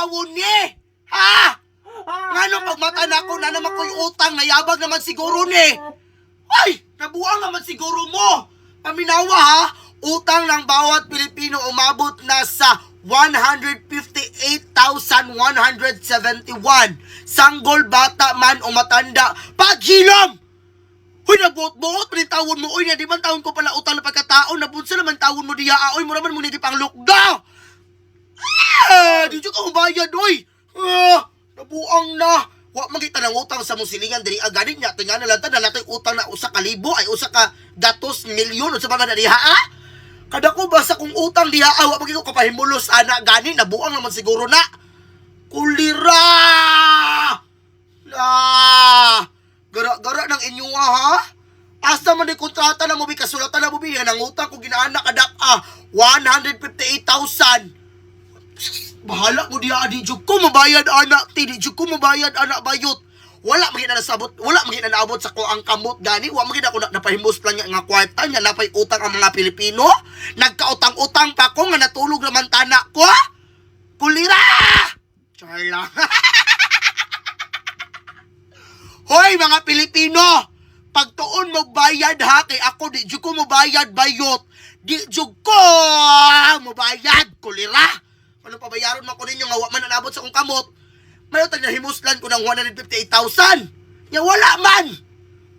tawon ni? Ha? Ngano pag mata na ko na naman ko'y utang, nayabag naman siguro ni. Ay, nabuang naman siguro mo. Paminawa ha, utang ng bawat Pilipino umabot na sa 158,171. Sanggol, bata man o matanda, paghilom! Huy, nagbuot-buot, panitawon mo, uy, di man taon ko pala utang na pagkataon, nabunsa naman tawon mo diya, oy, mo naman mo di pang lukda! Di dyan ka mabayad, uy! Nabuang na! Wa magita ng utang sa musilingan diri aganin niya, tinga na lang ta, nalatay utang na usa ka libo, ay usa ka gatos milyon, o sa mga na diha, Kada ko basta kung utang diha, wa magiging ko kapahimulos, ana, gani, nabuang naman siguro na! Kulira! Gara-gara ng inyo ha? Asa man di kontrata na mo bi kasulatan na mo bi nang utang ko ginaanak adak 158,000. Bahala mo diha di jud ko mabayad anak ti di jud ko mabayad anak bayot. Wala magina nasabot, wala magina naabot sa ko ang kamot gani, wa magina ko napahimbos lang nga kwarta nya napay utang ang mga Pilipino. Nagkautang-utang pa ko nga natulog naman tanak ko. Kulira! Charla. Hoy mga Pilipino, pagtuon mo bayad ha, kay ako di jud ko mo bayad bayot. Di jud ko mo bayad, kulira. Ano pabayaron man ko ninyo nga wa man nabot sa kong kamot. Mayo tag nahimuslan ko ng 158,000. Ya wala man.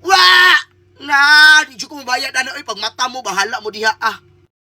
Wa! Na, di jud ko mo bayad ano, pag mata mo bahala mo diha